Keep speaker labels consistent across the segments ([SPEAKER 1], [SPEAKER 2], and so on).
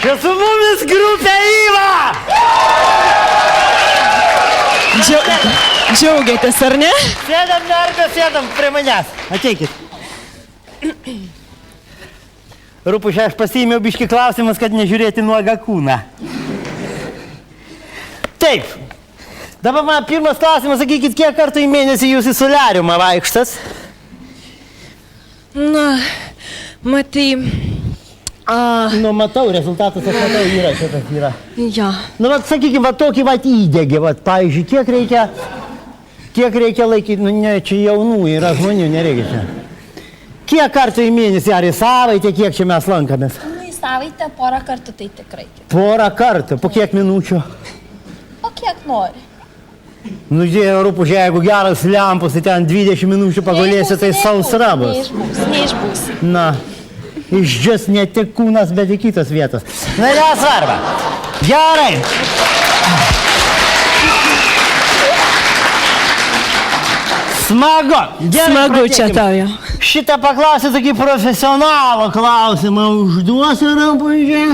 [SPEAKER 1] Čia su mumis grupė Yva!
[SPEAKER 2] Džiaugiatės, ar ne?
[SPEAKER 1] Sėdam, merga, sėdam prie manęs. Ateikit. Rūpušė, aš pasiėmiau biškį klausimus, kad nežiūrėti nuogą kūną. Taip. Dabar man pirmas klausimas, sakykit, kiek kartų į mėnesį jūs į soliariumą vaikštas?
[SPEAKER 2] Na, matai...
[SPEAKER 1] Nu, matau, rezultatas aš matau, yra, šitas yra.
[SPEAKER 2] Ja.
[SPEAKER 1] Nu, vat, sakykime, va tokį vat įdėgį, vat, pavyzdžiui, kiek reikia laikyti, nu, ne, čia jaunų yra žmonių, nereikia čia. Kiek kartų į mėnesį, ar į savaitę, kiek čia mes lankomės?
[SPEAKER 3] Nu, į savaitę porą kartų tai tikrai.
[SPEAKER 1] Porą kartų, po kiek minučių?
[SPEAKER 3] O kiek nori?
[SPEAKER 1] Nu, Rūpužė, jeigu geras lempus, tai ten 20 minučių pagulėsi, tai sausra bus.
[SPEAKER 3] Neišbūsi.
[SPEAKER 1] Na, išdžius ne tik kūnas, bet ir kitos vietos. Na, nesvarba. Gerai. Smagu. Gerai,
[SPEAKER 2] Smagu čia tau jau.
[SPEAKER 1] Šitą paklausį tokį profesionalų klausimą užduosiu, Rūpužė.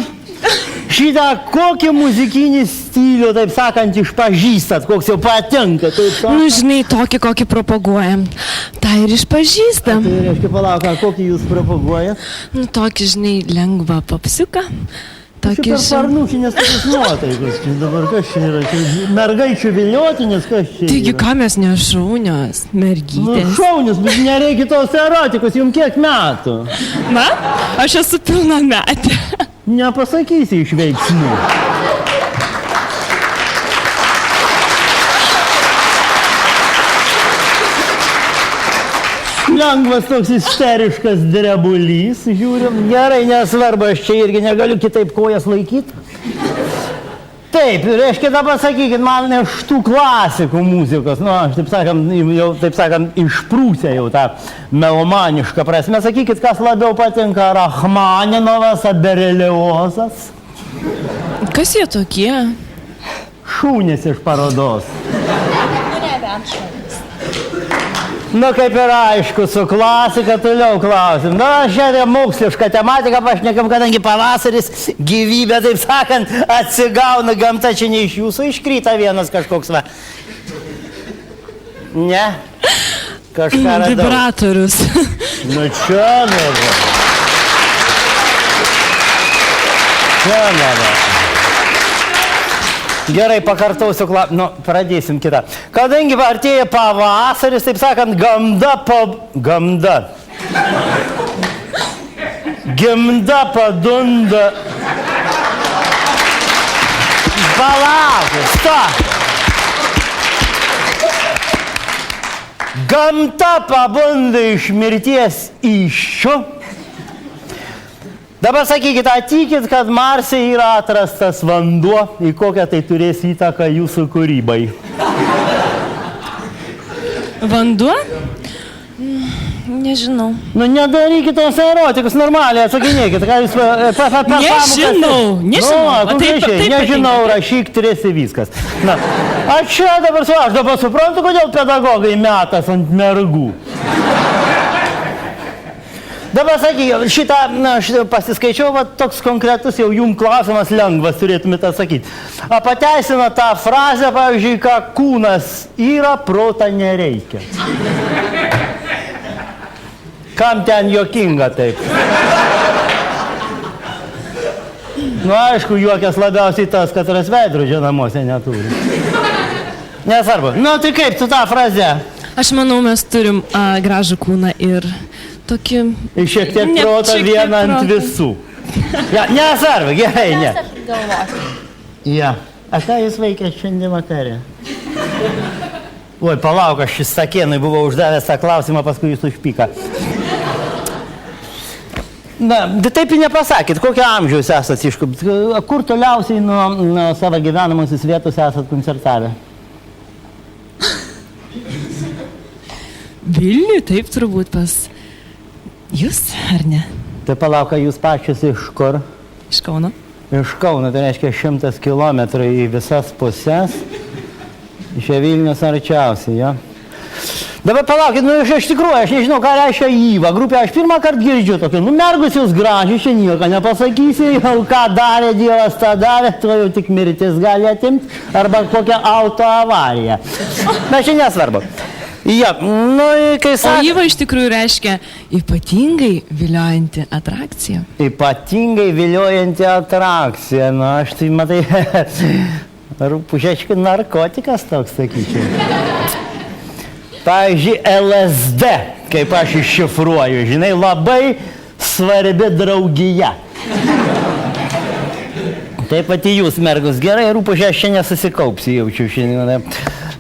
[SPEAKER 1] Šitą kokį muzikinį stilių, taip sakant, išpažįstat, koks jau patinka, taip sakant?
[SPEAKER 2] Nu, žinai, tokį, kokį propaguojam. Tai ir išpažįstam.
[SPEAKER 1] Tai reiškia, palauk, kokį jūs propaguojat?
[SPEAKER 2] Nu, tokį, žinai, lengvą popsiuką. Tokį,
[SPEAKER 1] Per parnušinės tokius nuotaikus. Dabar kas čia yra? Mergaičių viliotinės, kas čia yra?
[SPEAKER 2] Taigi, ką mes ne šaunios,
[SPEAKER 1] Nu,
[SPEAKER 2] mergytės.
[SPEAKER 1] šaunius, bet nereikia tos erotikos, jums kiek metų?
[SPEAKER 2] Na, aš esu pilnametė.
[SPEAKER 1] Nepasakysi iš veiksmų. Lengvas toks isteriškas drebulys, žiūrim. Gerai, nesvarbu, aš čia irgi negaliu kitaip kojas laikyti. Taip, reiškia dabar sakykit, man iš tų klasikų muzikos, nu, aš taip sakant, išprūsė jau tą melomanišką prasme. Sakykit, kas labiau patinka, Rachmaninovas ar Bereliozas?
[SPEAKER 2] Kas jie tokie?
[SPEAKER 1] Šūnis iš parodos.
[SPEAKER 3] Nu, nebent šunis.
[SPEAKER 1] Nu, kaip ir aišku, su klasika toliau klausim. Na, šiandien mokslišką tematiką pašnekam, kadangi pavasaris, gyvybė, taip sakant, atsigauna, gamta čia ne iš jūsų iškrita vienas kažkoks, va. Ne? Kažką radau.
[SPEAKER 2] Vibratorius.
[SPEAKER 1] Nu, čia nėra. Čia nėra. Gerai, pakartausiu, nu, pradėsim kitą. Kadangi artėja pavasaris, taip sakant, gimda padunda. Palaukit, stop. Gamta pabunda iš mirties įsčių. Dabar sakykit, atikit, kad Marse yra atrastas vanduo, į kokią tai turės įtaką jūsų kūrybai.
[SPEAKER 2] Vanduo? Nežinau.
[SPEAKER 1] Nu, nedarykit tos erotikus, normaliai atsakinėkit. Ką jūs
[SPEAKER 2] Nežinau.
[SPEAKER 1] Nežinau, rašyk, turėsi viskas. Na, aš dabar suprantu, kodėl pedagogai metas ant mergų. Dabar sakykit, šitą pasiskaičiau, va, toks konkretus jau jums klausimas lengvas turėtumėte atsakyti. Pateisina tą frazę, pavyzdžiui, kad kūnas yra, protą nereikia. Kam ten juokinga taip? Nu, aišku, juokės labiausiai tas, kad veidrodžio namuose neturi. Nesvarbu. Nu, tai kaip su tą frazę?
[SPEAKER 2] Aš manau, mes turim gražų kūną ir tokį...
[SPEAKER 1] Ir šiek tiek protą vieną ant visų. Ja, nesvarbu, gerai, ne.
[SPEAKER 3] Mes taip galvosim.
[SPEAKER 1] Ja. A ką jūs veikėt šiandien vakarė? Oi, palauk, aš šis Sakėnui buvau uždavęs tą klausimą, paskui jūs užpyka. Na, taip ir nepasakėt, kokio amžiaus esat iškup? Kur toliausiai nuo savo gyvenamosios vietos esat koncertavę?
[SPEAKER 2] Vilniui, taip turbūt pas jūs, ar ne?
[SPEAKER 1] Tai palauk, jūs pačius iš kur?
[SPEAKER 2] Iš Kauno.
[SPEAKER 1] Iš Kauno, tai reiškia 100 kilometrų į visas pusės. Iš Vilnius arčiausiai, jo. Dabar palaukit, nu iš tikrųjų, aš nežinau, ką reiškia Yva grupė, aš pirmą kartą girdžiu tokį, nu mergusius gražiai, čia nieko nepasakysi, jau ką darė Dievas, tą darė, to jau tik mirtis gali atimti, arba kokią autoavariją. Bet čia nesvarbu. Ja, nu, kai
[SPEAKER 2] O
[SPEAKER 1] sakė...
[SPEAKER 2] Yva iš tikrųjų reiškia ypatingai viliojanti atrakcija.
[SPEAKER 1] Ypatingai viliojanti atrakcija, nu aš tai matai, rūpužiečkai narkotikas toks, sakyčiau. Pavyzdžiui, LSD, kaip aš iššifruoju, žinai, labai svarbi draugija. Taip pat į jūs, mergus, gerai, rūpužė, aš čia nesusikaupsiu, jaučiu šiandien.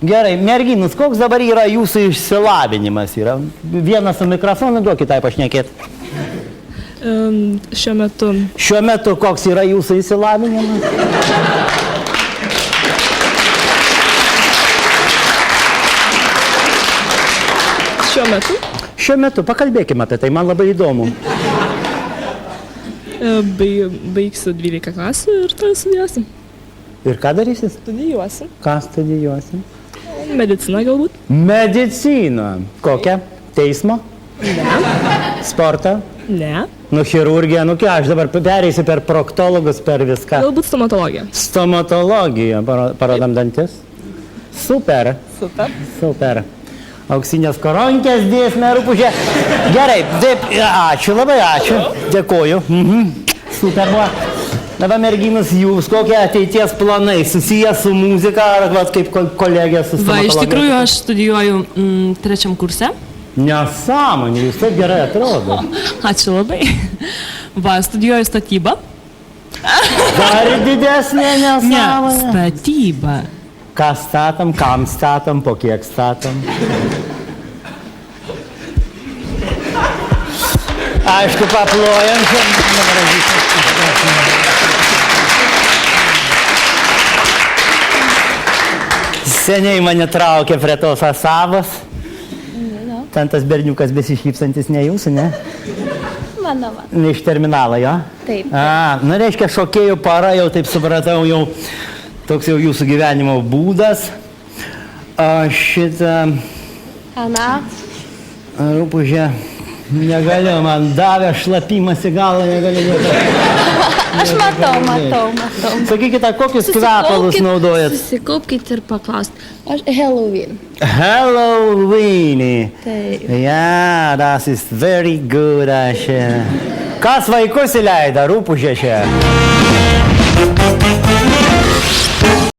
[SPEAKER 1] Gerai, merginus, koks dabar yra jūsų išsilavinimas? Yra vienas su mikrofonu, duokit tai pašnekėti.
[SPEAKER 2] Šiuo metu.
[SPEAKER 1] Šiuo metu koks yra jūsų išsilavinimas?
[SPEAKER 2] Šiuo metu
[SPEAKER 1] Šiuo metu pakalbėkime apie tai, man labai įdomu.
[SPEAKER 2] baigsiu 12 klasių ir tai studijuosim.
[SPEAKER 1] Ir ką darysis?
[SPEAKER 2] Studijuosim.
[SPEAKER 1] Ką studijuosim?
[SPEAKER 2] Mediciną galbūt.
[SPEAKER 1] Mediciną. Kokią? Teismo?
[SPEAKER 2] Ne.
[SPEAKER 1] Sportą?
[SPEAKER 2] Ne.
[SPEAKER 1] Nu, chirurgija, nu ką, aš dabar pereisiu per proktologus, per viską.
[SPEAKER 2] Galbūt stomatologija.
[SPEAKER 1] Stomatologija, parodam dantis. Super,
[SPEAKER 2] Super.
[SPEAKER 1] super. Auksinės koronkės dėsime, rūpužė. Gerai, taip, ačiū, labai ačiū. Dėkoju. Super buvo. Dabar merginas, jūs kokie ateities planai susijęs su muzika, ar vat, kaip kolegė su stomatologija?
[SPEAKER 2] Iš tikrųjų, aš studijuoju 3 kurse.
[SPEAKER 1] Nesąmonė, jūs taip gerai atrodo.
[SPEAKER 2] Ačiū labai. Studijuoju statybą.
[SPEAKER 1] Dar didesnė
[SPEAKER 2] Ne,
[SPEAKER 1] nesąmonė.
[SPEAKER 2] statyba.
[SPEAKER 1] Ką statom, kam statom, po kiek statom. Aišku, paplojam čia. Seniai mane traukė prie tos asavos. Ten tas berniukas besišypsantis ne jūsų, ne?
[SPEAKER 3] Mano, va.
[SPEAKER 1] Iš terminalo, jo?
[SPEAKER 3] Taip.
[SPEAKER 1] Nu reiškia, šokėjų para, jau taip supratau, jau toks jau jūsų gyvenimo būdas. Šitą
[SPEAKER 3] Ana.
[SPEAKER 1] rūpužę negaliu, man davė šlapimas į galą, negaliu.
[SPEAKER 3] Aš matau.
[SPEAKER 1] Sakykite, kokius kvepalus naudojat?
[SPEAKER 3] Susikaupkit ir paklausk. Aš Halloween.
[SPEAKER 1] Halloween.
[SPEAKER 3] Taip.
[SPEAKER 1] Ja, das ist very good. Kas vaikus įleida, rūpužė čia?